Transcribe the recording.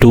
2